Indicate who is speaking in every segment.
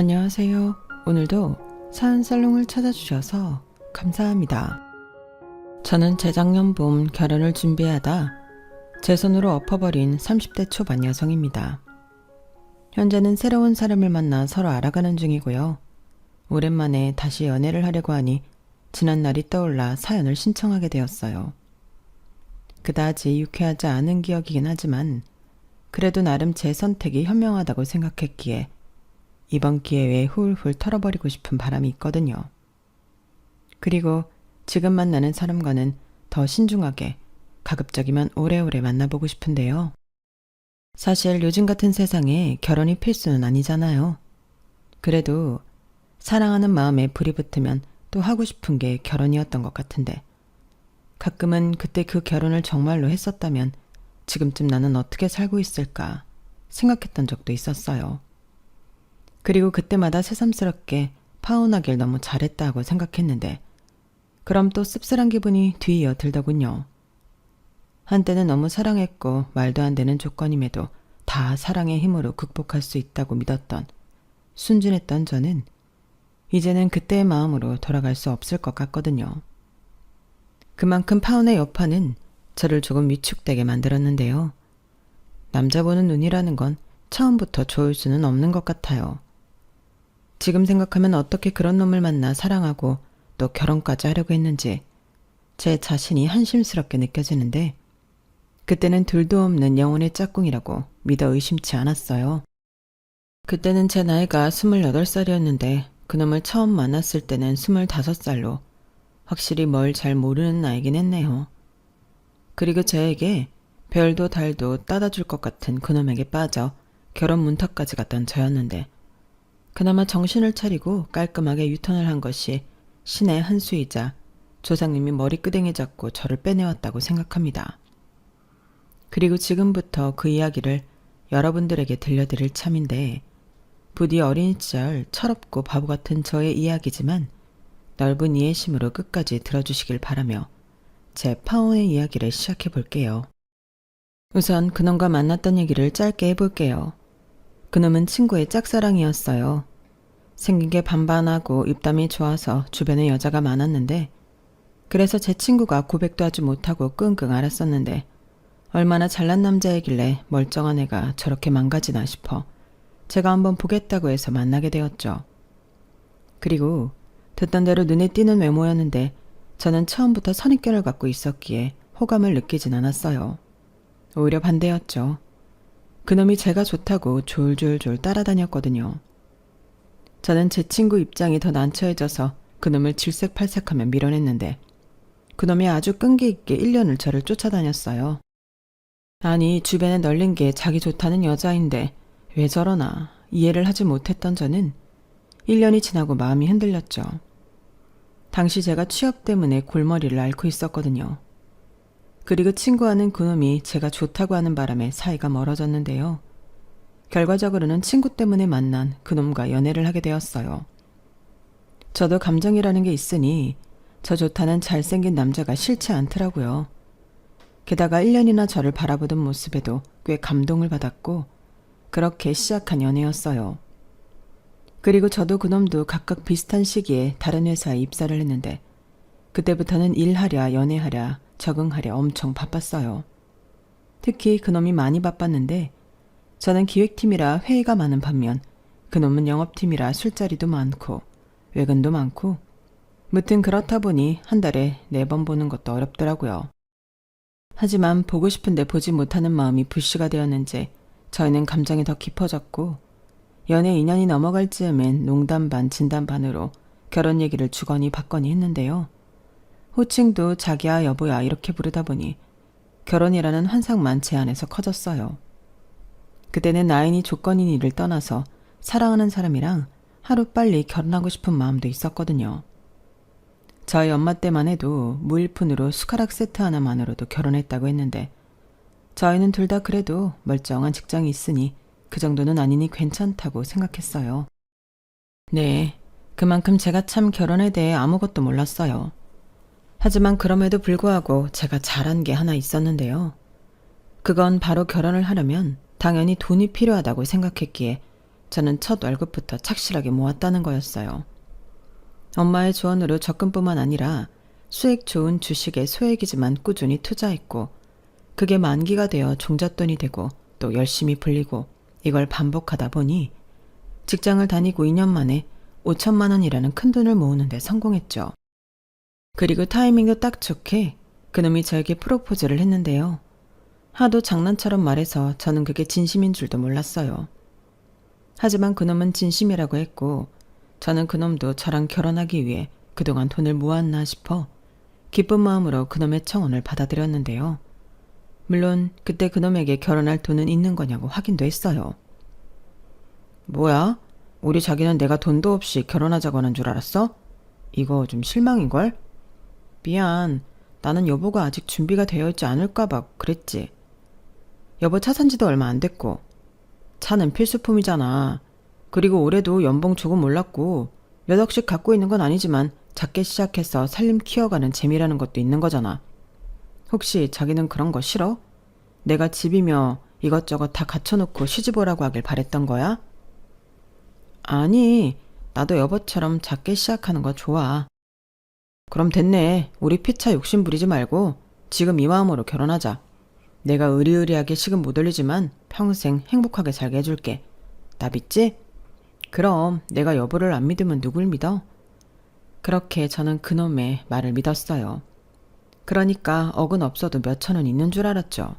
Speaker 1: 안녕하세요. 오늘도 사연살롱을 찾아주셔서 감사합니다. 저는 재작년 봄 결혼을 준비하다 제 손으로 엎어버린 30대 초반 여성입니다. 현재는 새로운 사람을 만나 서로 알아가는 중이고요. 오랜만에 다시 연애를 하려고 하니 지난날이 떠올라 사연을 신청하게 되었어요. 그다지 유쾌하지 않은 기억이긴 하지만 그래도 나름 제 선택이 현명하다고 생각했기에 이번 기회에 훌훌 털어버리고 싶은 바람이 있거든요. 그리고 지금 만나는 사람과는 더 신중하게 가급적이면 오래오래 만나보고 싶은데요. 사실 요즘 같은 세상에 결혼이 필수는 아니잖아요. 그래도 사랑하는 마음에 불이 붙으면 또 하고 싶은 게 결혼이었던 것 같은데 가끔은 그때 그 결혼을 정말로 했었다면 지금쯤 나는 어떻게 살고 있을까 생각했던 적도 있었어요. 그리고 그때마다 새삼스럽게 파혼하길 너무 잘했다고 생각했는데 그럼 또 씁쓸한 기분이 뒤이어 들더군요. 한때는 너무 사랑했고 말도 안 되는 조건임에도 다 사랑의 힘으로 극복할 수 있다고 믿었던 순진했던 저는 이제는 그때의 마음으로 돌아갈 수 없을 것 같거든요. 그만큼 파혼의 여파는 저를 조금 위축되게 만들었는데요. 남자 보는 눈이라는 건 처음부터 좋을 수는 없는 것 같아요. 지금 생각하면 어떻게 그런 놈을 만나 사랑하고 또 결혼까지 하려고 했는지 제 자신이 한심스럽게 느껴지는데 그때는 둘도 없는 영혼의 짝꿍이라고 믿어 의심치 않았어요. 그때는 제 나이가 28살이었는데 그놈을 처음 만났을 때는 25살로 확실히 뭘 잘 모르는 나이긴 했네요. 그리고 저에게 별도 달도 따다 줄 것 같은 그놈에게 빠져 결혼 문턱까지 갔던 저였는데 그나마 정신을 차리고 깔끔하게 유턴을 한 것이 신의 한 수이자 조상님이 머리끄댕이 잡고 저를 빼내왔다고 생각합니다. 그리고 지금부터 그 이야기를 여러분들에게 들려드릴 참인데 부디 어린 시절 철없고 바보 같은 저의 이야기지만 넓은 이해심으로 끝까지 들어주시길 바라며 제 파혼의 이야기를 시작해 볼게요. 우선 그놈과 만났던 얘기를 짧게 해볼게요. 그놈은 친구의 짝사랑이었어요. 생긴 게 반반하고 입담이 좋아서 주변에 여자가 많았는데 그래서 제 친구가 고백도 하지 못하고 끙끙 앓았었는데 얼마나 잘난 남자이길래 멀쩡한 애가 저렇게 망가지나 싶어 제가 한번 보겠다고 해서 만나게 되었죠. 그리고 듣던 대로 눈에 띄는 외모였는데 저는 처음부터 선입견을 갖고 있었기에 호감을 느끼진 않았어요. 오히려 반대였죠. 그놈이 제가 좋다고 졸졸졸 따라다녔거든요. 저는 제 친구 입장이 더 난처해져서 그놈을 질색팔색하며 밀어냈는데 그놈이 아주 끈기 있게 1년을 저를 쫓아다녔어요. 아니 주변에 널린 게 자기 좋다는 여자인데 왜 저러나 이해를 하지 못했던 저는 1년이 지나고 마음이 흔들렸죠. 당시 제가 취업 때문에 골머리를 앓고 있었거든요. 그리고 친구와는 그놈이 제가 좋다고 하는 바람에 사이가 멀어졌는데요. 결과적으로는 친구 때문에 만난 그놈과 연애를 하게 되었어요. 저도 감정이라는 게 있으니 저 좋다는 잘생긴 남자가 싫지 않더라고요. 게다가 1년이나 저를 바라보던 모습에도 꽤 감동을 받았고 그렇게 시작한 연애였어요. 그리고 저도 그놈도 각각 비슷한 시기에 다른 회사에 입사를 했는데 그때부터는 일하랴 연애하랴 적응하랴 엄청 바빴어요. 특히 그놈이 많이 바빴는데 저는 기획팀이라 회의가 많은 반면 그놈은 영업팀이라 술자리도 많고 외근도 많고 무튼 그렇다 보니 한 달에 4번 보는 것도 어렵더라고요. 하지만 보고 싶은데 보지 못하는 마음이 불씨가 되었는지 저희는 감정이 더 깊어졌고 연애 2년이 넘어갈 즈음엔 농담 반 진담 반으로 결혼 얘기를 주거니 받거니 했는데요. 호칭도 자기야 여보야 이렇게 부르다 보니 결혼이라는 환상만 제 안에서 커졌어요. 그때는 나이니 조건이니를 떠나서 사랑하는 사람이랑 하루빨리 결혼하고 싶은 마음도 있었거든요. 저희 엄마 때만 해도 무일푼으로 숟가락 세트 하나만으로도 결혼했다고 했는데 저희는 둘 다 그래도 멀쩡한 직장이 있으니 그 정도는 아니니 괜찮다고 생각했어요. 네, 그만큼 제가 참 결혼에 대해 아무것도 몰랐어요. 하지만 그럼에도 불구하고 제가 잘한 게 하나 있었는데요. 그건 바로 결혼을 하려면 당연히 돈이 필요하다고 생각했기에 저는 첫 월급부터 착실하게 모았다는 거였어요. 엄마의 조언으로 적금뿐만 아니라 수익 좋은 주식에 소액이지만 꾸준히 투자했고 그게 만기가 되어 종잣돈이 되고 또 열심히 불리고 이걸 반복하다 보니 직장을 다니고 2년 만에 5천만 원이라는 큰돈을 모으는 데 성공했죠. 그리고 타이밍도 딱 좋게 그놈이 저에게 프로포즈를 했는데요. 하도 장난처럼 말해서 저는 그게 진심인 줄도 몰랐어요. 하지만 그놈은 진심이라고 했고 저는 그놈도 저랑 결혼하기 위해 그동안 돈을 모았나 싶어 기쁜 마음으로 그놈의 청혼을 받아들였는데요. 물론 그때 그놈에게 결혼할 돈은 있는 거냐고 확인도 했어요. 뭐야? 우리 자기는 내가 돈도 없이 결혼하자고 하는 줄 알았어? 이거 좀 실망인걸? 미안. 나는 여보가 아직 준비가 되어 있지 않을까 봐 그랬지. 여보 차 산 지도 얼마 안 됐고. 차는 필수품이잖아. 그리고 올해도 연봉 조금 올랐고 몇 억씩 갖고 있는 건 아니지만 작게 시작해서 살림 키워가는 재미라는 것도 있는 거잖아. 혹시 자기는 그런 거 싫어? 내가 집이며 이것저것 다 갖춰놓고 시집 오라고 하길 바랬던 거야? 아니, 나도 여보처럼 작게 시작하는 거 좋아. 그럼 됐네. 우리 피차 욕심 부리지 말고 지금 이 마음으로 결혼하자. 내가 의리의리하게 시금 못 올리지만 평생 행복하게 살게 해줄게. 나 믿지? 그럼 내가 여보를 안 믿으면 누굴 믿어? 그렇게 저는 그놈의 말을 믿었어요. 그러니까 억은 없어도 몇천 원 있는 줄 알았죠.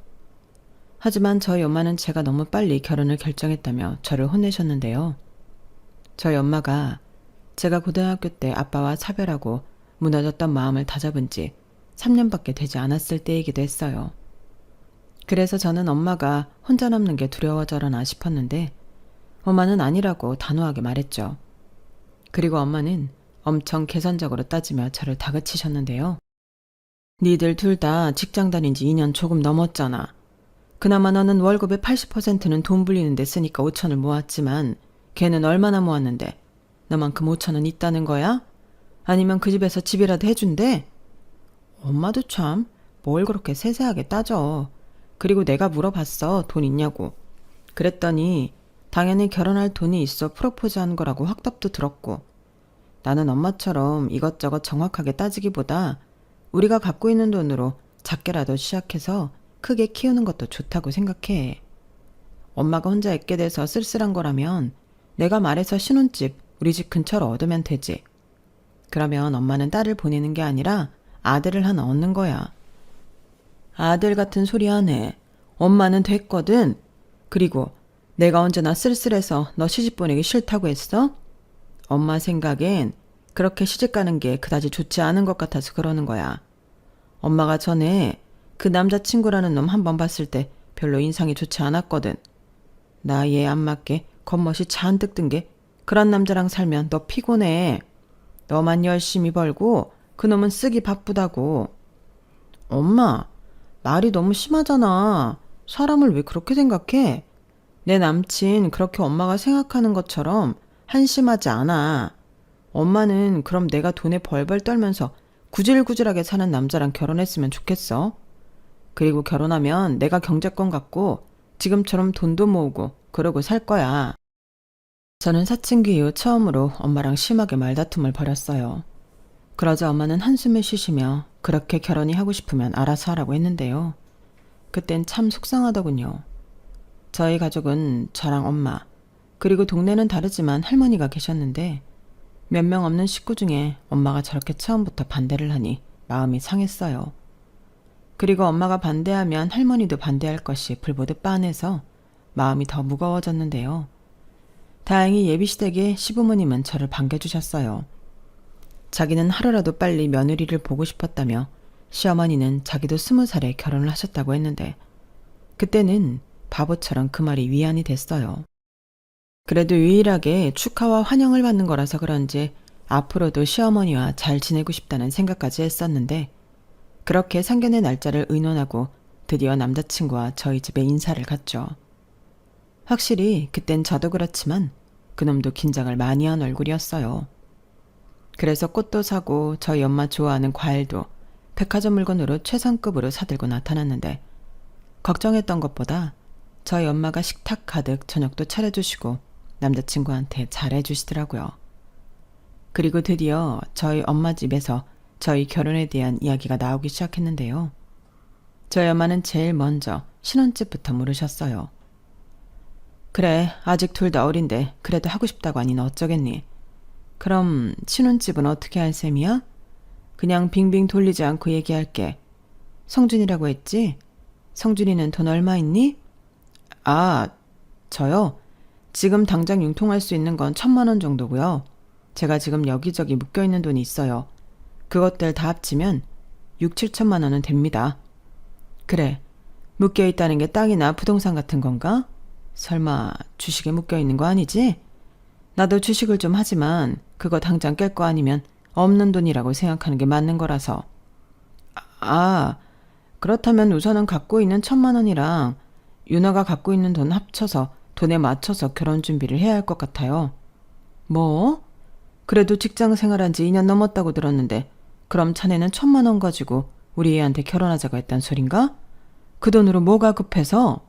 Speaker 1: 하지만 저희 엄마는 제가 너무 빨리 결혼을 결정했다며 저를 혼내셨는데요. 저희 엄마가 제가 고등학교 때 아빠와 사별하고 무너졌던 마음을 다잡은 지 3년밖에 되지 않았을 때이기도 했어요. 그래서 저는 엄마가 혼자 남는 게 두려워져라나 싶었는데 엄마는 아니라고 단호하게 말했죠. 그리고 엄마는 엄청 계산적으로 따지며 저를 다그치셨는데요. 니들 둘 다 직장 다닌 지 2년 조금 넘었잖아. 그나마 너는 월급의 80%는 돈 불리는 데 쓰니까 5천을 모았지만 걔는 얼마나 모았는데 너만큼 5천원 있다는 거야? 아니면 그 집에서 집이라도 해준대? 엄마도 참 뭘 그렇게 세세하게 따져. 그리고 내가 물어봤어. 돈 있냐고. 그랬더니 당연히 결혼할 돈이 있어 프로포즈한 거라고 확답도 들었고 나는 엄마처럼 이것저것 정확하게 따지기보다 우리가 갖고 있는 돈으로 작게라도 시작해서 크게 키우는 것도 좋다고 생각해. 엄마가 혼자 있게 돼서 쓸쓸한 거라면 내가 말해서 신혼집 우리 집 근처로 얻으면 되지. 그러면 엄마는 딸을 보내는 게 아니라 아들을 하나 얻는 거야. 아들 같은 소리 하네. 엄마는 됐거든. 그리고 내가 언제나 쓸쓸해서 너 시집 보내기 싫다고 했어? 엄마 생각엔 그렇게 시집 가는 게 그다지 좋지 않은 것 같아서 그러는 거야. 엄마가 전에 그 남자친구라는 놈 한 번 봤을 때 별로 인상이 좋지 않았거든. 나 얘 안 맞게 겉멋이 잔뜩 든 게 그런 남자랑 살면 너 피곤해. 너만 열심히 벌고 그놈은 쓰기 바쁘다고. 엄마, 말이 너무 심하잖아. 사람을 왜 그렇게 생각해? 내 남친 그렇게 엄마가 생각하는 것처럼 한심하지 않아. 엄마는 그럼 내가 돈에 벌벌 떨면서 구질구질하게 사는 남자랑 결혼했으면 좋겠어. 그리고 결혼하면 내가 경제권 갖고 지금처럼 돈도 모으고 그러고 살 거야. 저는 사춘기 이후 처음으로 엄마랑 심하게 말다툼을 벌였어요. 그러자 엄마는 한숨을 쉬시며 그렇게 결혼이 하고 싶으면 알아서 하라고 했는데요. 그땐 참 속상하더군요. 저희 가족은 저랑 엄마, 그리고 동네는 다르지만 할머니가 계셨는데 몇 명 없는 식구 중에 엄마가 저렇게 처음부터 반대를 하니 마음이 상했어요. 그리고 엄마가 반대하면 할머니도 반대할 것이 불보듯 빤해서 마음이 더 무거워졌는데요. 다행히 예비시댁의 시부모님은 저를 반겨주셨어요. 자기는 하루라도 빨리 며느리를 보고 싶었다며 시어머니는 자기도 20살에 결혼을 하셨다고 했는데 그때는 바보처럼 그 말이 위안이 됐어요. 그래도 유일하게 축하와 환영을 받는 거라서 그런지 앞으로도 시어머니와 잘 지내고 싶다는 생각까지 했었는데 그렇게 상견례 날짜를 의논하고 드디어 남자친구와 저희 집에 인사를 갔죠. 확실히 그땐 저도 그렇지만 그놈도 긴장을 많이 한 얼굴이었어요. 그래서 꽃도 사고 저희 엄마 좋아하는 과일도 백화점 물건으로 최상급으로 사들고 나타났는데 걱정했던 것보다 저희 엄마가 식탁 가득 저녁도 차려주시고 남자친구한테 잘해주시더라고요. 그리고 드디어 저희 엄마 집에서 저희 결혼에 대한 이야기가 나오기 시작했는데요. 저희 엄마는 제일 먼저 신혼집부터 물으셨어요. 그래, 아직 둘 다 어린데 그래도 하고 싶다고 하니 어쩌겠니? 그럼 신혼집은 어떻게 할 셈이야? 그냥 빙빙 돌리지 않고 얘기할게. 성준이라고 했지? 성준이는 돈 얼마 있니? 아, 저요? 지금 당장 융통할 수 있는 건 1,000만 원 정도고요. 제가 지금 여기저기 묶여있는 돈이 있어요. 그것들 다 합치면 6, 7천만 원은 됩니다. 그래, 묶여있다는 게 땅이나 부동산 같은 건가? 설마 주식에 묶여있는 거 아니지? 나도 주식을 좀 하지만 그거 당장 깰 거 아니면 없는 돈이라고 생각하는 게 맞는 거라서. 아, 그렇다면 우선은 갖고 있는 1,000만 원이랑 유나가 갖고 있는 돈 합쳐서 돈에 맞춰서 결혼 준비를 해야 할 것 같아요. 뭐? 그래도 직장 생활한 지 2년 넘었다고 들었는데 그럼 자네는 1,000만 원 가지고 우리 애한테 결혼하자고 했단 소린가? 그 돈으로 뭐가 급해서?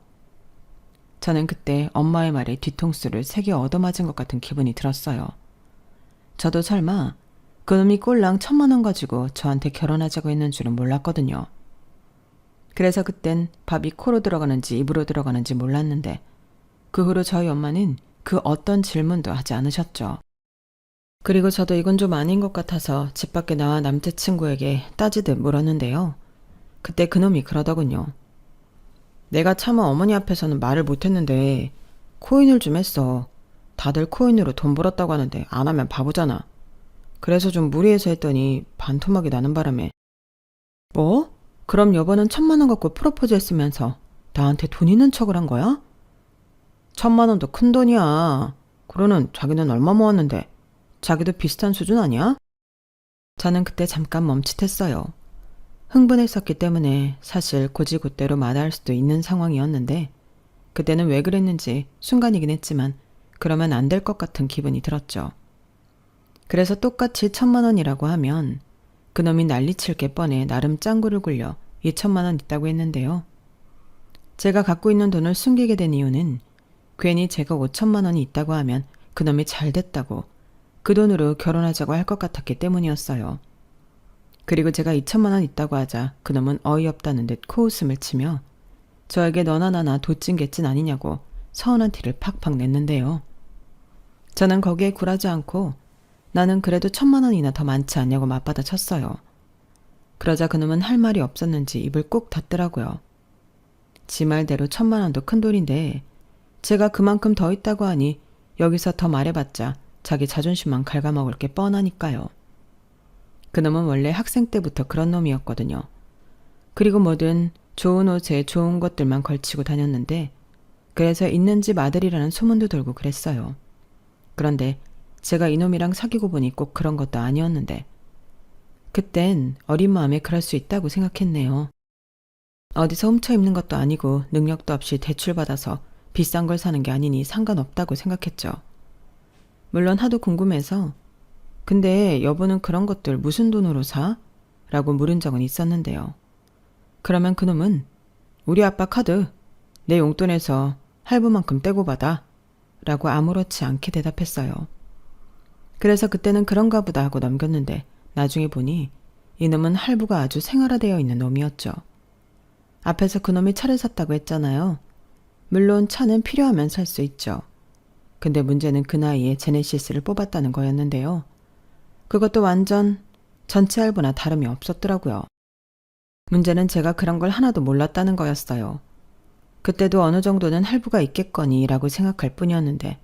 Speaker 1: 저는 그때 엄마의 말에 뒤통수를 세게 얻어맞은 것 같은 기분이 들었어요. 저도 설마 그놈이 꼴랑 1,000만 원 가지고 저한테 결혼하자고 했는 줄은 몰랐거든요. 그래서 그땐 밥이 코로 들어가는지 입으로 들어가는지 몰랐는데 그 후로 저희 엄마는 그 어떤 질문도 하지 않으셨죠. 그리고 저도 이건 좀 아닌 것 같아서 집 밖에 나와 남자친구에게 따지듯 물었는데요. 그때 그놈이 그러더군요. 내가 차마 어머니 앞에서는 말을 못했는데 코인을 좀 했어. 다들 코인으로 돈 벌었다고 하는데 안 하면 바보잖아. 그래서 좀 무리해서 했더니 반토막이 나는 바람에. 뭐? 그럼 여보는 1,000만 원 갖고 프로포즈 했으면서 나한테 돈 있는 척을 한 거야? 1,000만 원도 큰 돈이야. 그러는 자기는 얼마 모았는데 자기도 비슷한 수준 아니야? 저는 그때 잠깐 멈칫했어요. 흥분했었기 때문에 사실 곧이곧대로 말할 수도 있는 상황이었는데 그때는 왜 그랬는지 순간이긴 했지만 그러면 안 될 것 같은 기분이 들었죠. 그래서 똑같이 1,000만 원이라고 하면 그놈이 난리칠 게 뻔해 나름 짱구를 굴려 2,000만 원 있다고 했는데요. 제가 갖고 있는 돈을 숨기게 된 이유는 괜히 제가 5,000만 원이 있다고 하면 그놈이 잘 됐다고 그 돈으로 결혼하자고 할 것 같았기 때문이었어요. 그리고 제가 2,000만 원 있다고 하자 그놈은 어이없다는 듯 코웃음을 치며 저에게 너나 나나 도찐개찐 아니냐고 서운한 티를 팍팍 냈는데요. 저는 거기에 굴하지 않고 나는 그래도 1,000만 원이나 더 많지 않냐고 맞받아 쳤어요. 그러자 그놈은 할 말이 없었는지 입을 꾹 닫더라고요. 지 말대로 1,000만 원도 큰 돈인데 제가 그만큼 더 있다고 하니 여기서 더 말해봤자 자기 자존심만 갉아먹을 게 뻔하니까요. 그놈은 원래 학생 때부터 그런 놈이었거든요. 그리고 뭐든 좋은 옷에 좋은 것들만 걸치고 다녔는데 그래서 있는 집 아들이라는 소문도 돌고 그랬어요. 그런데 제가 이놈이랑 사귀고 보니 꼭 그런 것도 아니었는데 그땐 어린 마음에 그럴 수 있다고 생각했네요. 어디서 훔쳐 입는 것도 아니고 능력도 없이 대출받아서 비싼 걸 사는 게 아니니 상관없다고 생각했죠. 물론 하도 궁금해서 근데 여보는 그런 것들 무슨 돈으로 사? 라고 물은 적은 있었는데요. 그러면 그놈은 우리 아빠 카드 내 용돈에서 할부만큼 떼고 받아 라고 아무렇지 않게 대답했어요. 그래서 그때는 그런가 보다 하고 넘겼는데 나중에 보니 이놈은 할부가 아주 생활화되어 있는 놈이었죠. 앞에서 그놈이 차를 샀다고 했잖아요. 물론 차는 필요하면 살 수 있죠. 근데 문제는 그 나이에 제네시스를 뽑았다는 거였는데요. 그것도 완전 전체 할부나 다름이 없었더라고요. 문제는 제가 그런 걸 하나도 몰랐다는 거였어요. 그때도 어느 정도는 할부가 있겠거니 라고 생각할 뿐이었는데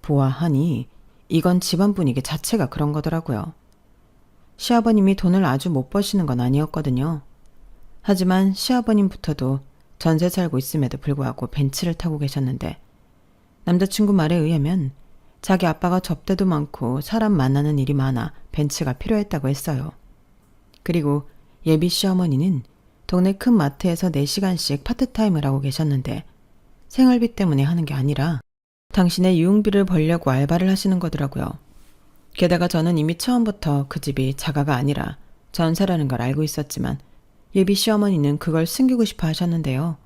Speaker 1: 보아하니 이건 집안 분위기 자체가 그런 거더라고요. 시아버님이 돈을 아주 못 버시는 건 아니었거든요. 하지만 시아버님부터도 전세 살고 있음에도 불구하고 벤츠를 타고 계셨는데 남자친구 말에 의하면 자기 아빠가 접대도 많고 사람 만나는 일이 많아 벤츠가 필요했다고 했어요. 그리고 예비 시어머니는 동네 큰 마트에서 4시간씩 파트타임을 하고 계셨는데 생활비 때문에 하는 게 아니라 당신의 유흥비를 벌려고 알바를 하시는 거더라고요. 게다가 저는 이미 처음부터 그 집이 자가가 아니라 전세라는 걸 알고 있었지만 예비 시어머니는 그걸 숨기고 싶어 하셨는데요.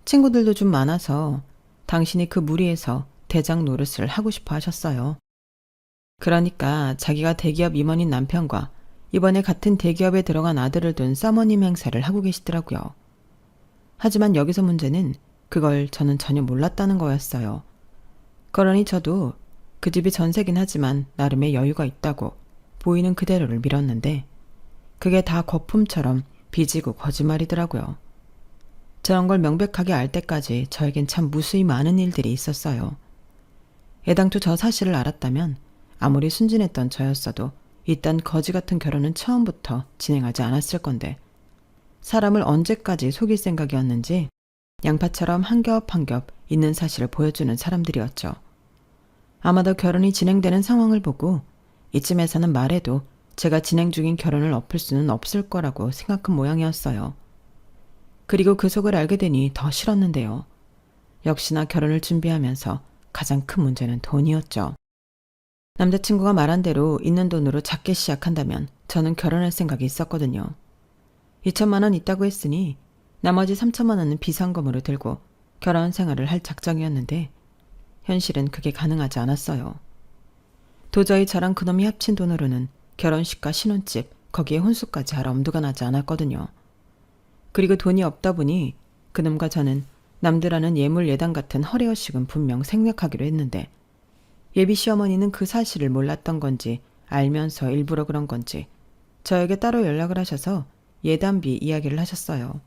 Speaker 1: 친구들도 좀 많아서 당신이 그 무리에서 대장 노릇을 하고 싶어 하셨어요. 그러니까 자기가 대기업 임원인 남편과 이번에 같은 대기업에 들어간 아들을 둔 사모님 행세를 하고 계시더라고요. 하지만 여기서 문제는 그걸 저는 전혀 몰랐다는 거였어요. 그러니 저도 그 집이 전세긴 하지만 나름의 여유가 있다고 보이는 그대로를 밀었는데 그게 다 거품처럼 비지고 거짓말이더라고요. 저런 걸 명백하게 알 때까지 저에겐 참 무수히 많은 일들이 있었어요. 애당초 저 사실을 알았다면 아무리 순진했던 저였어도 이딴 거지 같은 결혼은 처음부터 진행하지 않았을 건데 사람을 언제까지 속일 생각이었는지 양파처럼 한 겹 한 겹 있는 사실을 보여주는 사람들이었죠. 아마도 결혼이 진행되는 상황을 보고 이쯤에서는 말해도 제가 진행 중인 결혼을 엎을 수는 없을 거라고 생각한 모양이었어요. 그리고 그 속을 알게 되니 더 싫었는데요. 역시나 결혼을 준비하면서 가장 큰 문제는 돈이었죠. 남자친구가 말한 대로 있는 돈으로 작게 시작한다면 저는 결혼할 생각이 있었거든요. 2천만 원 있다고 했으니 나머지 3천만 원은 비상금으로 들고 결혼 생활을 할 작정이었는데 현실은 그게 가능하지 않았어요. 도저히 저랑 그놈이 합친 돈으로는 결혼식과 신혼집, 거기에 혼수까지 할 엄두가 나지 않았거든요. 그리고 돈이 없다 보니 그놈과 저는 남들 하는 예물 예당 같은 허례허식은 분명 생략하기로 했는데 예비 시어머니는 그 사실을 몰랐던 건지 알면서 일부러 그런 건지 저에게 따로 연락을 하셔서 예단비 이야기를 하셨어요.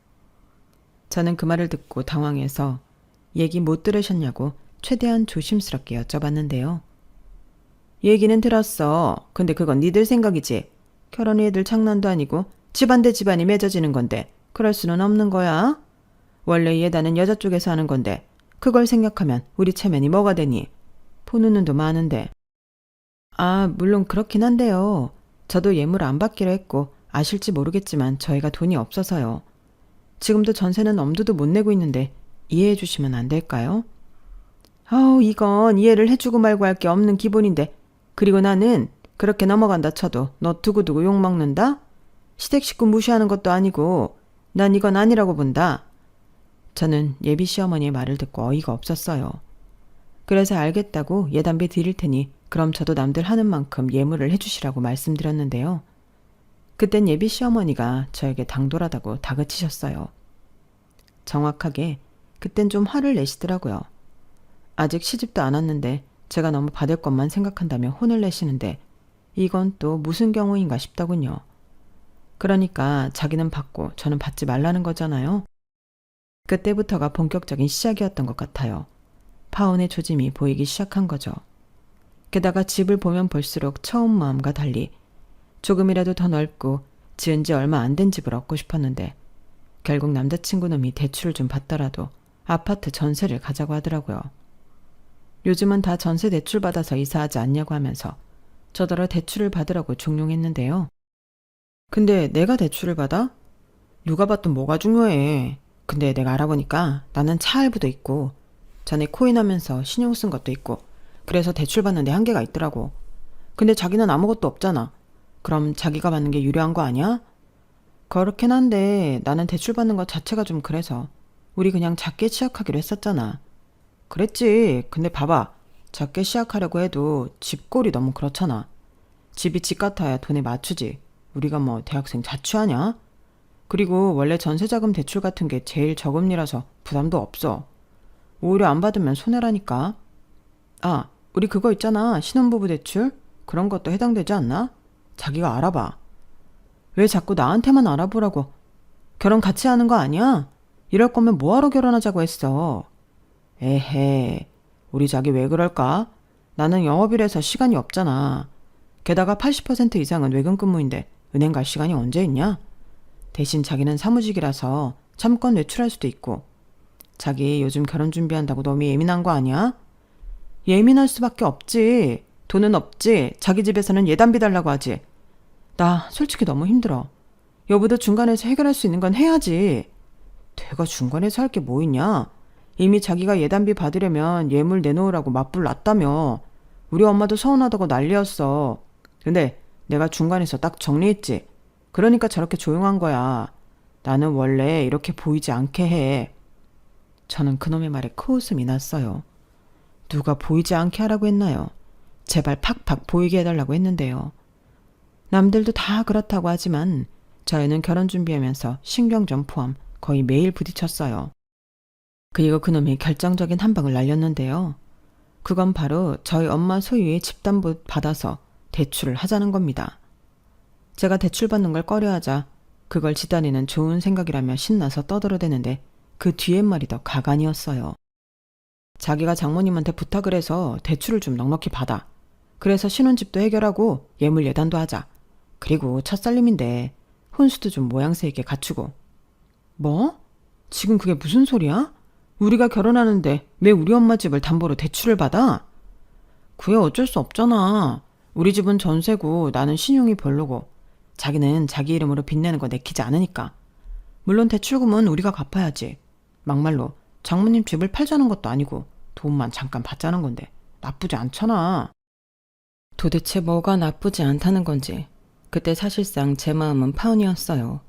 Speaker 1: 저는 그 말을 듣고 당황해서 얘기 못 들으셨냐고 최대한 조심스럽게 여쭤봤는데요. 얘기는 들었어. 근데 그건 니들 생각이지. 결혼이 애들 장난도 아니고 집안 대 집안이 맺어지는 건데 그럴 수는 없는 거야. 원래 예단은 여자 쪽에서 하는 건데 그걸 생각하면 우리 체면이 뭐가 되니? 보는 눈도 많은데. 아, 물론 그렇긴 한데요. 저도 예물 안 받기로 했고 아실지 모르겠지만 저희가 돈이 없어서요. 지금도 전세는 엄두도 못 내고 있는데 이해해 주시면 안 될까요? 이건 이해를 해주고 말고 할 게 없는 기본인데 그리고 나는 그렇게 넘어간다 쳐도 너 두고두고 욕먹는다? 시댁 식구 무시하는 것도 아니고 난 이건 아니라고 본다. 저는 예비 시어머니의 말을 듣고 어이가 없었어요. 그래서 알겠다고 예단비 드릴 테니 그럼 저도 남들 하는 만큼 예물을 해주시라고 말씀드렸는데요. 그땐 예비 시어머니가 저에게 당돌하다고 다그치셨어요. 정확하게 그땐 좀 화를 내시더라고요. 아직 시집도 안 왔는데 제가 너무 받을 것만 생각한다며 혼을 내시는데 이건 또 무슨 경우인가 싶더군요. 그러니까 자기는 받고 저는 받지 말라는 거잖아요. 그때부터가 본격적인 시작이었던 것 같아요. 파혼의 조짐이 보이기 시작한 거죠. 게다가 집을 보면 볼수록 처음 마음과 달리 조금이라도 더 넓고 지은 지 얼마 안 된 집을 얻고 싶었는데 결국 남자친구 놈이 대출을 좀 받더라도 아파트 전세를 가자고 하더라고요. 요즘은 다 전세 대출 받아서 이사하지 않냐고 하면서 저더러 대출을 받으라고 종용했는데요. 근데 내가 대출을 받아? 누가 받든 뭐가 중요해. 근데 내가 알아보니까 나는 차 할부도 있고 전에 코인하면서 신용 쓴 것도 있고 그래서 대출 받는 데 한계가 있더라고. 근데 자기는 아무것도 없잖아. 그럼 자기가 받는 게 유리한 거 아니야? 그렇긴 한데 나는 대출 받는 것 자체가 좀 그래서 우리 그냥 작게 시작하기로 했었잖아. 그랬지. 근데 봐봐. 작게 시작하려고 해도 집꼴이 너무 그렇잖아. 집이 집 같아야 돈에 맞추지. 우리가 뭐 대학생 자취하냐? 그리고 원래 전세자금 대출 같은 게 제일 저금리라서 부담도 없어. 오히려 안 받으면 손해라니까. 아, 우리 그거 있잖아. 신혼부부 대출? 그런 것도 해당되지 않나? 자기가 알아봐. 왜 자꾸 나한테만 알아보라고. 결혼 같이 하는 거 아니야? 이럴 거면 뭐하러 결혼하자고 했어. 에헤, 우리 자기 왜 그럴까? 나는 영업일에서 시간이 없잖아. 게다가 80% 이상은 외근 근무인데 은행 갈 시간이 언제 있냐? 대신 자기는 사무직이라서 잠깐 외출할 수도 있고. 자기 요즘 결혼 준비한다고 너무 예민한 거 아니야? 예민할 수밖에 없지. 돈은 없지. 자기 집에서는 예단비 달라고 하지. 나 솔직히 너무 힘들어. 여보도 중간에서 해결할 수 있는 건 해야지. 내가 중간에서 할 게 뭐 있냐? 이미 자기가 예단비 받으려면 예물 내놓으라고 맞불 났다며. 우리 엄마도 서운하다고 난리였어. 근데 내가 중간에서 딱 정리했지. 그러니까 저렇게 조용한 거야. 나는 원래 이렇게 보이지 않게 해. 저는 그놈의 말에 코웃음이 났어요. 누가 보이지 않게 하라고 했나요? 제발 팍팍 보이게 해달라고 했는데요. 남들도 다 그렇다고 하지만 저희는 결혼 준비하면서 신경전 포함 거의 매일 부딪혔어요. 그리고 그놈이 결정적인 한 방을 날렸는데요. 그건 바로 저희 엄마 소유의 집담보 받아서 대출을 하자는 겁니다. 제가 대출 받는 걸 꺼려하자 그걸 지단이는 좋은 생각이라며 신나서 떠들어대는데 그 뒤엔 말이 더 가관이었어요. 자기가 장모님한테 부탁을 해서 대출을 좀 넉넉히 받아. 그래서 신혼집도 해결하고 예물 예단도 하자. 그리고 첫살림인데 혼수도 좀 모양새 있게 갖추고. 뭐? 지금 그게 무슨 소리야? 우리가 결혼하는데 왜 우리 엄마 집을 담보로 대출을 받아? 그게 어쩔 수 없잖아. 우리 집은 전세고 나는 신용이 별로고 자기는 자기 이름으로 빚내는 거 내키지 않으니까. 물론 대출금은 우리가 갚아야지. 막말로 장모님 집을 팔자는 것도 아니고 돈만 잠깐 받자는 건데 나쁘지 않잖아. 도대체 뭐가 나쁘지 않다는 건지 그때 사실상 제 마음은 파혼이었어요.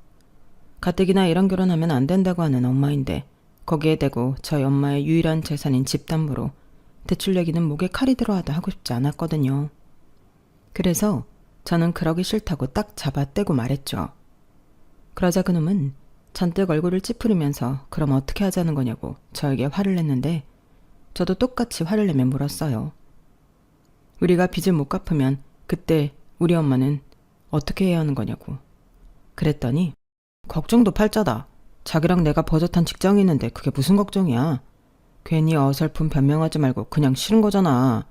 Speaker 1: 가뜩이나 이런 결혼하면 안 된다고 하는 엄마인데 거기에 대고 저희 엄마의 유일한 재산인 집담보로 대출 내기는 목에 칼이 들어와도 하고 싶지 않았거든요. 그래서 저는 그러기 싫다고 딱 잡아떼고 말했죠. 그러자 그놈은 잔뜩 얼굴을 찌푸리면서 그럼 어떻게 하자는 거냐고 저에게 화를 냈는데 저도 똑같이 화를 내며 물었어요. 우리가 빚을 못 갚으면 그때 우리 엄마는 어떻게 해야 하는 거냐고. 그랬더니 걱정도 팔자다. 자기랑 내가 버젓한 직장이 있는데 그게 무슨 걱정이야. 괜히 어설픈 변명하지 말고 그냥 싫은 거잖아.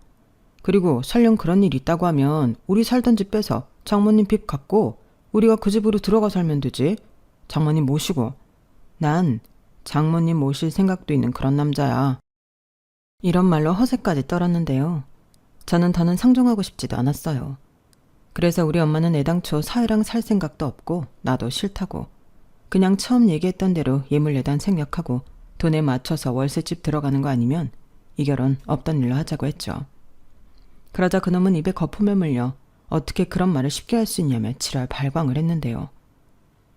Speaker 1: 그리고 설령 그런 일 있다고 하면 우리 살던 집 빼서 장모님 빚 갚고 우리가 그 집으로 들어가 살면 되지. 장모님 모시고. 난 장모님 모실 생각도 있는 그런 남자야. 이런 말로 허세까지 떨었는데요. 저는 더는 상종하고 싶지도 않았어요. 그래서 우리 엄마는 애당초 사회랑 살 생각도 없고 나도 싫다고 그냥 처음 얘기했던 대로 예물 예단 생략하고 돈에 맞춰서 월세집 들어가는 거 아니면 이 결혼 없던 일로 하자고 했죠. 그러자 그놈은 입에 거품을 물려 어떻게 그런 말을 쉽게 할 수 있냐며 지랄 발광을 했는데요.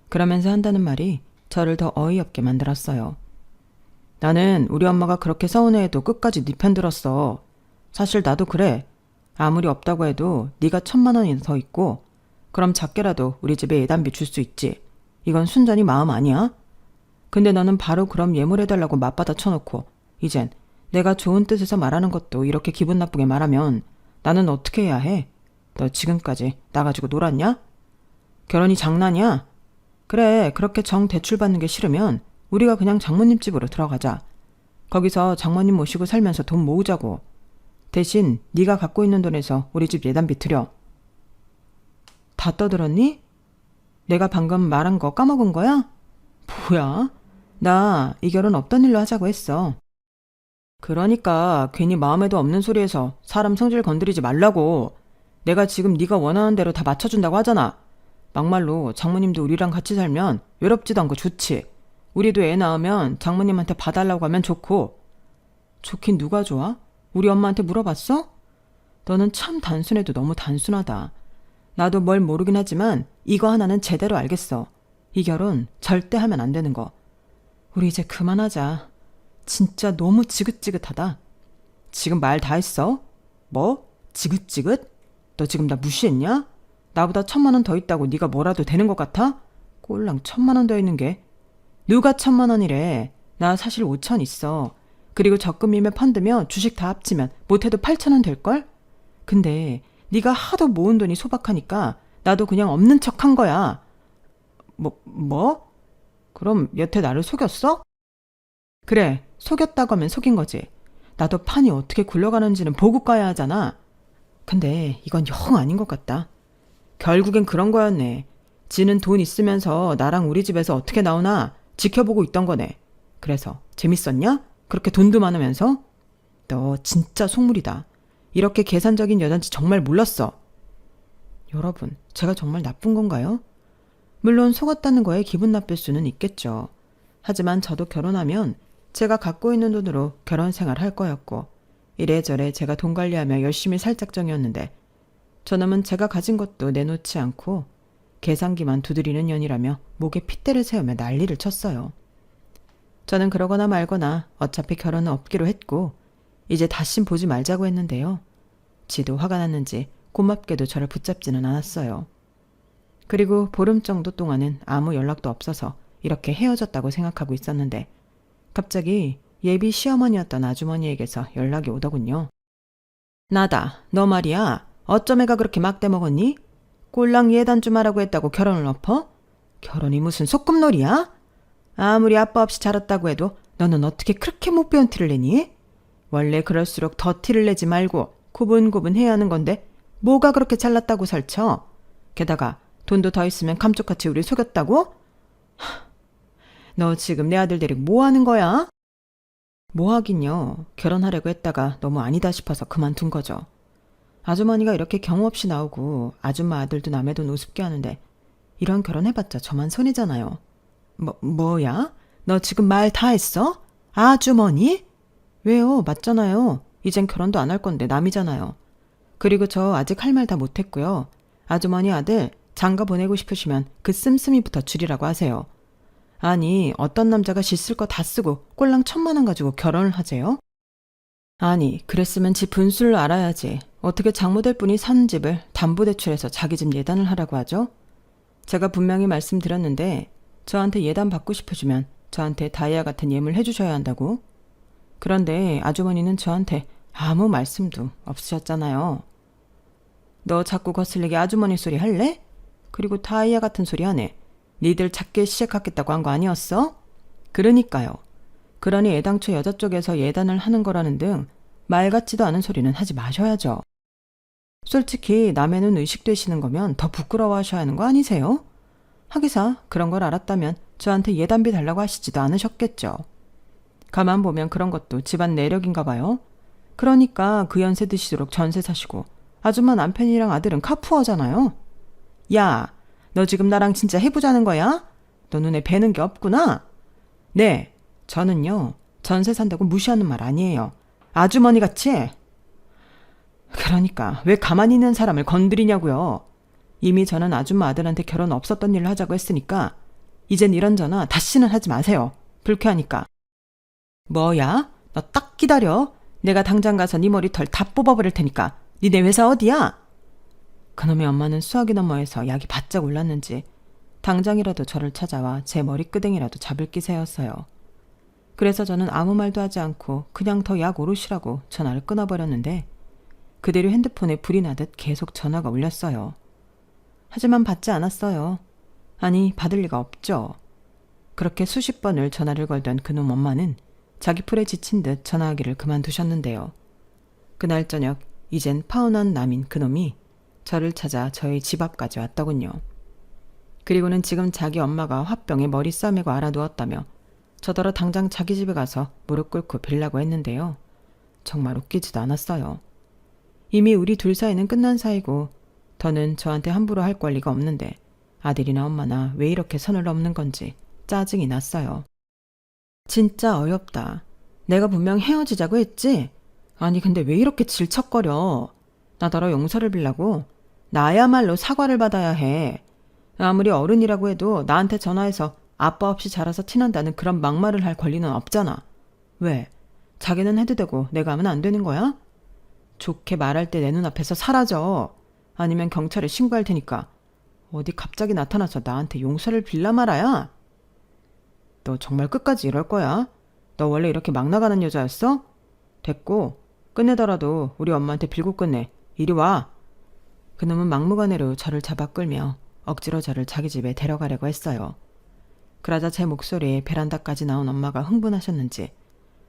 Speaker 1: 그러면서 한다는 말이 저를 더 어이없게 만들었어요. 나는 우리 엄마가 그렇게 서운해해도 끝까지 네 편 들었어. 사실 나도 그래. 아무리 없다고 해도 네가 1,000만 원이 더 있고 그럼 작게라도 우리 집에 예단비 줄 수 있지. 이건 순전히 마음 아니야? 근데 너는 바로 그럼 예물해달라고 맞받아 쳐놓고 이젠 내가 좋은 뜻에서 말하는 것도 이렇게 기분 나쁘게 말하면 나는 어떻게 해야 해? 너 지금까지 나가지고 놀았냐? 결혼이 장난이야? 그래, 그렇게 정 대출 받는 게 싫으면 우리가 그냥 장모님 집으로 들어가자. 거기서 장모님 모시고 살면서 돈 모으자고. 대신 네가 갖고 있는 돈에서 우리 집 예단비 드려. 다 떠들었니? 내가 방금 말한 거 까먹은 거야? 뭐야? 나 이 결혼 없던 일로 하자고 했어. 그러니까 괜히 마음에도 없는 소리해서 사람 성질 건드리지 말라고. 내가 지금 네가 원하는 대로 다 맞춰준다고 하잖아. 막말로 장모님도 우리랑 같이 살면 외롭지도 않고 좋지. 우리도 애 낳으면 장모님한테 봐달라고 하면 좋고. 좋긴 누가 좋아? 우리 엄마한테 물어봤어? 너는 참 단순해도 너무 단순하다. 나도 뭘 모르긴 하지만 이거 하나는 제대로 알겠어. 이 결혼 절대 하면 안 되는 거. 우리 이제 그만하자. 진짜 너무 지긋지긋하다. 지금 말 다 했어? 뭐? 지긋지긋? 너 지금 나 무시했냐? 나보다 1,000만 원 더 있다고 네가 뭐라도 되는 것 같아? 꼴랑 1,000만 원 더 있는 게. 누가 1,000만 원이래. 나 사실 5천 있어. 그리고 적금이며 펀드며 주식 다 합치면 못해도 8,000원 될걸? 근데 네가 하도 모은 돈이 소박하니까 나도 그냥 없는 척 한 거야. 뭐? 그럼 여태 나를 속였어? 그래, 속였다고 하면 속인 거지. 나도 판이 어떻게 굴러가는지는 보고 가야 하잖아. 근데 이건 영 아닌 것 같다. 결국엔 그런 거였네. 지는 돈 있으면서 나랑 우리 집에서 어떻게 나오나 지켜보고 있던 거네. 그래서 재밌었냐? 그렇게 돈도 많으면서? 너 진짜 속물이다. 이렇게 계산적인 여잔지 정말 몰랐어. 여러분, 제가 정말 나쁜 건가요? 물론 속았다는 거에 기분 나쁠 수는 있겠죠. 하지만 저도 결혼하면 제가 갖고 있는 돈으로 결혼 생활 할 거였고 이래저래 제가 돈 관리하며 열심히 살 작정이었는데 저놈은 제가 가진 것도 내놓지 않고 계산기만 두드리는 년이라며 목에 핏대를 세우며 난리를 쳤어요. 저는 그러거나 말거나 어차피 결혼은 없기로 했고 이제 다신 보지 말자고 했는데요. 지도 화가 났는지 고맙게도 저를 붙잡지는 않았어요. 그리고 보름 정도 동안은 아무 연락도 없어서 이렇게 헤어졌다고 생각하고 있었는데 갑자기 예비 시어머니였던 아주머니에게서 연락이 오더군요. 나다, 너 말이야. 어쩜 애가 그렇게 막대 먹었니? 꼴랑 예단 좀 하라고 했다고 결혼을 엎어? 결혼이 무슨 소꿉놀이야? 아무리 아빠 없이 자랐다고 해도 너는 어떻게 그렇게 못 배운 티를 내니? 원래 그럴수록 더 티를 내지 말고 구분구분해야 하는 건데 뭐가 그렇게 잘났다고 설쳐? 게다가 돈도 더 있으면 감쪽같이 우리 속였다고? 너 지금 내 아들 데리고 뭐 하는 거야? 뭐 하긴요. 결혼하려고 했다가 너무 아니다 싶어서 그만둔 거죠. 아주머니가 이렇게 경우 없이 나오고 아줌마 아들도 남의 돈 우습게 하는데 이런 결혼해봤자 저만 손이잖아요. 뭐야? 너 지금 말 다 했어? 아주머니? 왜요? 맞잖아요. 이젠 결혼도 안 할 건데 남이잖아요. 그리고 저 아직 할 말 다 못했고요. 아주머니 아들 장가 보내고 싶으시면 그 씀씀이부터 줄이라고 하세요. 아니 어떤 남자가 씻을 거 다 쓰고 꼴랑 1,000만 원 가지고 결혼을 하재요? 아니 그랬으면 집 분수를 알아야지. 어떻게 장모될 분이 사는 집을 담보대출해서 자기 집 예단을 하라고 하죠? 제가 분명히 말씀드렸는데 저한테 예단 받고 싶으시면 저한테 다이아 같은 예물 해주셔야 한다고. 그런데 아주머니는 저한테 아무 말씀도 없으셨잖아요. 너 자꾸 거슬리게 아주머니 소리 할래? 그리고 다이아 같은 소리 하네. 니들 찾기 시작하겠다고 한 거 아니었어? 그러니까요. 그러니 애당초 여자 쪽에서 예단을 하는 거라는 등 말 같지도 않은 소리는 하지 마셔야죠. 솔직히 남의 눈 의식되시는 거면 더 부끄러워하셔야 하는 거 아니세요? 하기사 그런 걸 알았다면 저한테 예단비 달라고 하시지도 않으셨겠죠. 가만 보면 그런 것도 집안 내력인가 봐요. 그러니까 그 연세 드시도록 전세 사시고 아줌마 남편이랑 아들은 카푸어잖아요. 야, 너 지금 나랑 진짜 해보자는 거야? 너 눈에 뵈는 게 없구나? 네, 저는요 전세 산다고 무시하는 말 아니에요. 아주머니 같이? 그러니까 왜 가만히 있는 사람을 건드리냐고요. 이미 저는 아줌마 아들한테 결혼 없었던 일을 하자고 했으니까 이젠 이런 전화 다시는 하지 마세요. 불쾌하니까. 뭐야? 너 딱 기다려. 내가 당장 가서 네 머리털 다 뽑아버릴 테니까. 니네 회사 어디야? 그놈의 엄마는 수화기 너머에서 약이 바짝 올랐는지 당장이라도 저를 찾아와 제 머리끄댕이라도 잡을 기세였어요. 그래서 저는 아무 말도 하지 않고 그냥 더 약 오르시라고 전화를 끊어버렸는데 그대로 핸드폰에 불이 나듯 계속 전화가 울렸어요. 하지만 받지 않았어요. 아니 받을 리가 없죠. 그렇게 수십 번을 전화를 걸던 그놈 엄마는 자기 풀에 지친 듯 전화하기를 그만두셨는데요. 그날 저녁 이젠 파혼한 남인 그놈이 저를 찾아 저희 집 앞까지 왔더군요. 그리고는 지금 자기 엄마가 화병에 머리 싸매고 알아누웠다며 저더러 당장 자기 집에 가서 무릎 꿇고 빌라고 했는데요. 정말 웃기지도 않았어요. 이미 우리 둘 사이는 끝난 사이고 더는 저한테 함부로 할 권리가 없는데 아들이나 엄마나 왜 이렇게 선을 넘는 건지 짜증이 났어요. 진짜 어이없다. 내가 분명 헤어지자고 했지? 아니 근데 왜 이렇게 질척거려? 나더러 용서를 빌라고? 나야말로 사과를 받아야 해. 아무리 어른이라고 해도 나한테 전화해서 아빠 없이 자라서 티난다는 그런 막말을 할 권리는 없잖아. 왜? 자기는 해도 되고 내가 하면 안 되는 거야? 좋게 말할 때 내 눈앞에서 사라져. 아니면 경찰에 신고할 테니까. 어디 갑자기 나타나서 나한테 용서를 빌라 말아야? 너 정말 끝까지 이럴 거야? 너 원래 이렇게 막 나가는 여자였어? 됐고 끝내더라도 우리 엄마한테 빌고 끝내. 이리 와. 그놈은 막무가내로 저를 잡아 끌며 억지로 저를 자기 집에 데려가려고 했어요. 그러자 제 목소리에 베란다까지 나온 엄마가 흥분하셨는지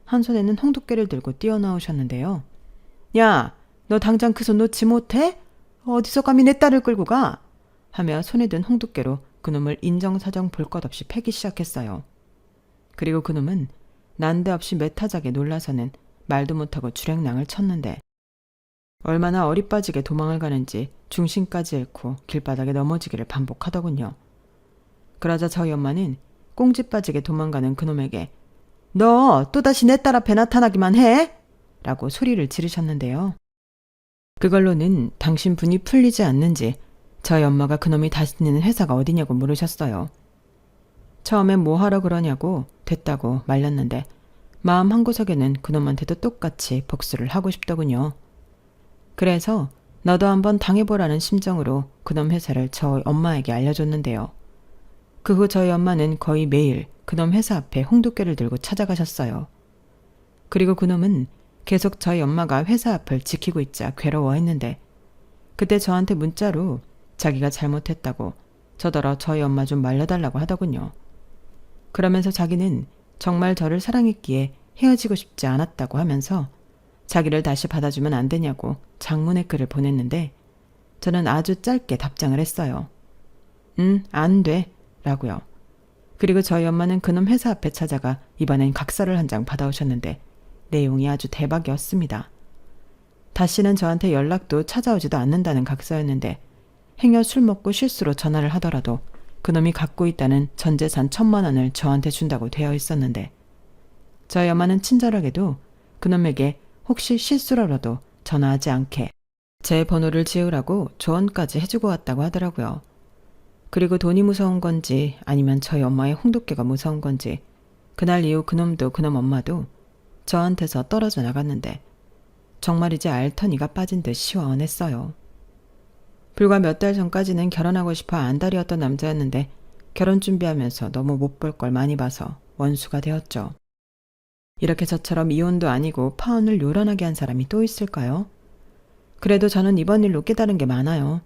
Speaker 1: 한 손에는 홍두깨를 들고 뛰어나오셨는데요. 야, 너 당장 그 손 놓지 못해? 어디서 감히 내 딸을 끌고 가? 하며 손에 든 홍두깨로 그놈을 인정사정 볼 것 없이 패기 시작했어요. 그리고 그놈은 난데없이 매타작에 놀라서는 말도 못하고 주랭랑을 쳤는데 얼마나 어리빠지게 도망을 가는지 중심까지 잃고 길바닥에 넘어지기를 반복하더군요. 그러자 저희 엄마는 꽁지 빠지게 도망가는 그놈에게 너 또다시 내 딸 앞에 나타나기만 해? 라고 소리를 지르셨는데요. 그걸로는 당신 분이 풀리지 않는지 저희 엄마가 그놈이 다니는 회사가 어디냐고 물으셨어요. 처음엔 뭐하러 그러냐고 됐다고 말렸는데 마음 한구석에는 그놈한테도 똑같이 복수를 하고 싶더군요. 그래서 너도 한번 당해보라는 심정으로 그놈 회사를 저희 엄마에게 알려줬는데요. 그 후 저희 엄마는 거의 매일 그놈 회사 앞에 홍두깨를 들고 찾아가셨어요. 그리고 그놈은 계속 저희 엄마가 회사 앞을 지키고 있자 괴로워했는데 그때 저한테 문자로 자기가 잘못했다고 저더러 저희 엄마 좀 말려달라고 하더군요. 그러면서 자기는 정말 저를 사랑했기에 헤어지고 싶지 않았다고 하면서 자기를 다시 받아주면 안 되냐고 장문의 글을 보냈는데 저는 아주 짧게 답장을 했어요. 안 돼 라고요. 그리고 저희 엄마는 그놈 회사 앞에 찾아가 이번엔 각서를 한 장 받아오셨는데 내용이 아주 대박이었습니다. 다시는 저한테 연락도 찾아오지도 않는다는 각서였는데 행여 술 먹고 실수로 전화를 하더라도 그놈이 갖고 있다는 전 재산 1,000만 원을 저한테 준다고 되어 있었는데 저희 엄마는 친절하게도 그놈에게 혹시 실수로라도 전화하지 않게 제 번호를 지우라고 조언까지 해주고 왔다고 하더라고요. 그리고 돈이 무서운 건지 아니면 저희 엄마의 홍두깨가 무서운 건지 그날 이후 그놈도 그놈 엄마도 저한테서 떨어져 나갔는데 정말 이제 알터니가 빠진 듯 시원했어요. 불과 몇 달 전까지는 결혼하고 싶어 안달이었던 남자였는데 결혼 준비하면서 너무 못 볼 걸 많이 봐서 원수가 되었죠. 이렇게 저처럼 이혼도 아니고 파혼을 요란하게 한 사람이 또 있을까요? 그래도 저는 이번 일로 깨달은 게 많아요.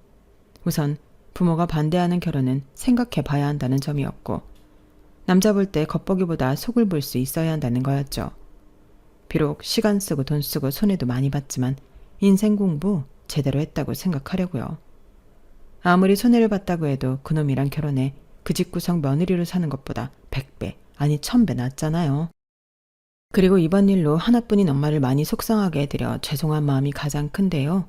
Speaker 1: 우선 부모가 반대하는 결혼은 생각해 봐야 한다는 점이었고 남자 볼 때 겉보기보다 속을 볼 수 있어야 한다는 거였죠. 비록 시간 쓰고 돈 쓰고 손해도 많이 봤지만 인생 공부 제대로 했다고 생각하려고요. 아무리 손해를 봤다고 해도 그놈이랑 결혼해 그 집구석 며느리로 사는 것보다 100배 아니 1000배 낫잖아요. 그리고 이번 일로 하나뿐인 엄마를 많이 속상하게 해드려 죄송한 마음이 가장 큰데요.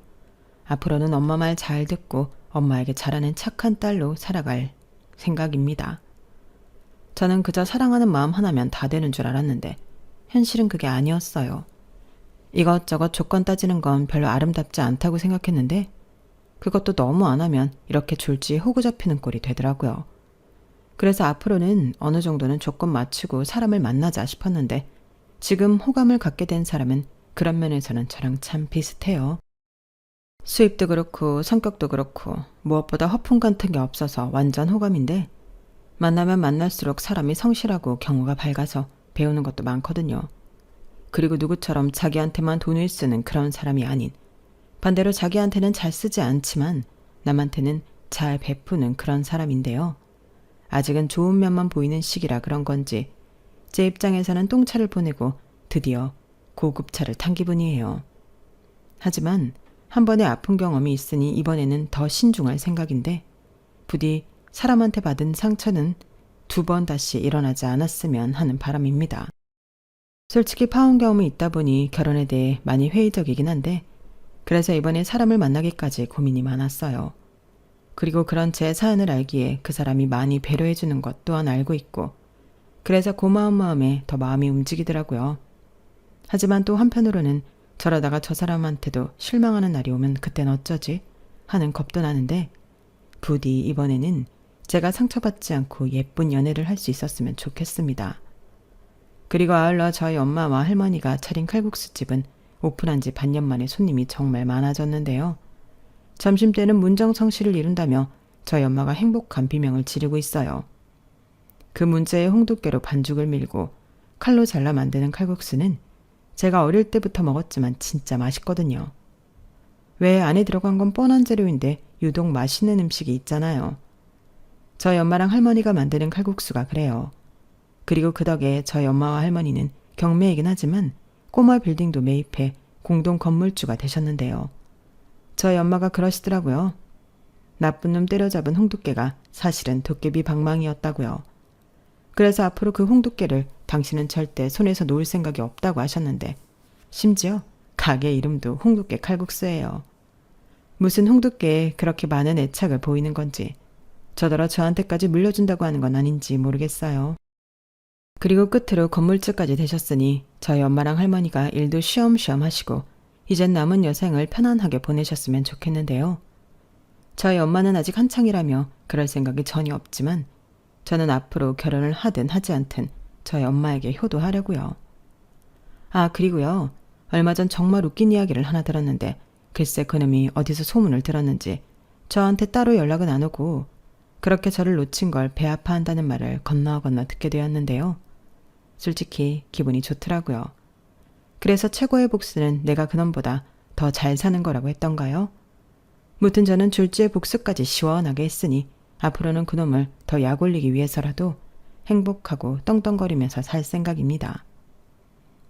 Speaker 1: 앞으로는 엄마 말 잘 듣고 엄마에게 잘하는 착한 딸로 살아갈 생각입니다. 저는 그저 사랑하는 마음 하나면 다 되는 줄 알았는데 현실은 그게 아니었어요. 이것저것 조건 따지는 건 별로 아름답지 않다고 생각했는데 그것도 너무 안 하면 이렇게 졸지에 호구 잡히는 꼴이 되더라고요. 그래서 앞으로는 어느 정도는 조건 맞추고 사람을 만나자 싶었는데 지금 호감을 갖게 된 사람은 그런 면에서는 저랑 참 비슷해요. 수입도 그렇고 성격도 그렇고 무엇보다 허풍 같은 게 없어서 완전 호감인데 만나면 만날수록 사람이 성실하고 경우가 밝아서 배우는 것도 많거든요. 그리고 누구처럼 자기한테만 돈을 쓰는 그런 사람이 아닌 반대로 자기한테는 잘 쓰지 않지만 남한테는 잘 베푸는 그런 사람인데요. 아직은 좋은 면만 보이는 시기라 그런 건지 제 입장에서는 똥차를 보내고 드디어 고급차를 탄 기분이에요. 하지만 한 번의 아픈 경험이 있으니 이번에는 더 신중할 생각인데 부디 사람한테 받은 상처는 2번 다시 일어나지 않았으면 하는 바람입니다. 솔직히 파혼 경험이 있다 보니 결혼에 대해 많이 회의적이긴 한데 그래서 이번에 사람을 만나기까지 고민이 많았어요. 그리고 그런 제 사연을 알기에 그 사람이 많이 배려해주는 것 또한 알고 있고 그래서 고마운 마음에 더 마음이 움직이더라고요. 하지만 또 한편으로는 저러다가 저 사람한테도 실망하는 날이 오면 그땐 어쩌지? 하는 겁도 나는데 부디 이번에는 제가 상처받지 않고 예쁜 연애를 할 수 있었으면 좋겠습니다. 그리고 아울러 저희 엄마와 할머니가 차린 칼국수집은 오픈한 지 반년 만에 손님이 정말 많아졌는데요. 점심때는 문정성시를 이룬다며 저희 엄마가 행복한 비명을 지르고 있어요. 그 문자에 홍두깨로 반죽을 밀고 칼로 잘라 만드는 칼국수는 제가 어릴 때부터 먹었지만 진짜 맛있거든요. 왜 안에 들어간 건 뻔한 재료인데 유독 맛있는 음식이 있잖아요. 저희 엄마랑 할머니가 만드는 칼국수가 그래요. 그리고 그 덕에 저희 엄마와 할머니는 경매이긴 하지만 꼬마 빌딩도 매입해 공동 건물주가 되셨는데요. 저희 엄마가 그러시더라고요. 나쁜 놈 때려잡은 홍두깨가 사실은 도깨비 방망이였다고요. 그래서 앞으로 그 홍두깨를 당신은 절대 손에서 놓을 생각이 없다고 하셨는데 심지어 가게 이름도 홍두깨 칼국수예요. 무슨 홍두깨에 그렇게 많은 애착을 보이는 건지 저더러 저한테까지 물려준다고 하는 건 아닌지 모르겠어요. 그리고 끝으로 건물주까지 되셨으니 저희 엄마랑 할머니가 일도 쉬엄쉬엄 하시고 이젠 남은 여생을 편안하게 보내셨으면 좋겠는데요. 저희 엄마는 아직 한창이라며 그럴 생각이 전혀 없지만 저는 앞으로 결혼을 하든 하지 않든 저희 엄마에게 효도하려고요. 아, 그리고요. 얼마 전 정말 웃긴 이야기를 하나 들었는데 글쎄 그놈이 어디서 소문을 들었는지 저한테 따로 연락은 안 오고 그렇게 저를 놓친 걸 배 아파한다는 말을 건너 듣게 되었는데요. 솔직히 기분이 좋더라고요. 그래서 최고의 복수는 내가 그놈보다 더 잘 사는 거라고 했던가요? 무튼 저는 졸지의 복수까지 시원하게 했으니 앞으로는 그놈을 더 약올리기 위해서라도 행복하고 떵떵거리면서 살 생각입니다.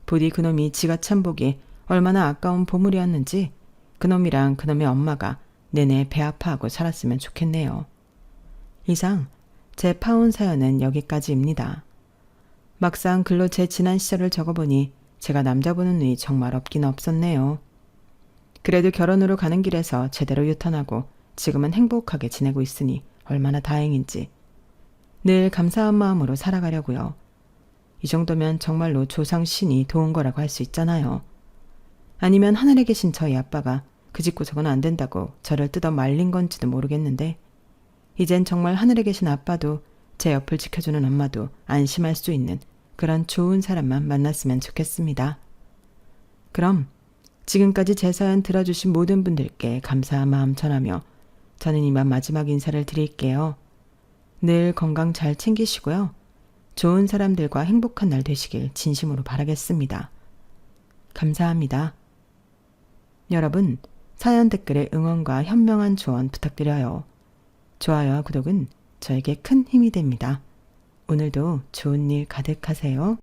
Speaker 1: 부디 그놈이 지가 참 보기 얼마나 아까운 보물이었는지 그놈이랑 그놈의 엄마가 내내 배 아파하고 살았으면 좋겠네요. 이상 제 파혼 사연은 여기까지입니다. 막상 글로 제 지난 시절을 적어보니 제가 남자 보는 눈이 정말 없긴 없었네요. 그래도 결혼으로 가는 길에서 제대로 유턴하고 지금은 행복하게 지내고 있으니 얼마나 다행인지 늘 감사한 마음으로 살아가려고요. 이 정도면 정말로 조상신이 도운 거라고 할 수 있잖아요. 아니면 하늘에 계신 저희 아빠가 그 집구석은 안 된다고 저를 뜯어 말린 건지도 모르겠는데 이젠 정말 하늘에 계신 아빠도 제 옆을 지켜주는 엄마도 안심할 수 있는 그런 좋은 사람만 만났으면 좋겠습니다. 그럼 지금까지 제 사연 들어주신 모든 분들께 감사한 마음 전하며 저는 이만 마지막 인사를 드릴게요. 늘 건강 잘 챙기시고요. 좋은 사람들과 행복한 날 되시길 진심으로 바라겠습니다. 감사합니다. 여러분, 사연 댓글에 응원과 현명한 조언 부탁드려요. 좋아요와 구독은 저에게 큰 힘이 됩니다. 오늘도 좋은 일 가득하세요.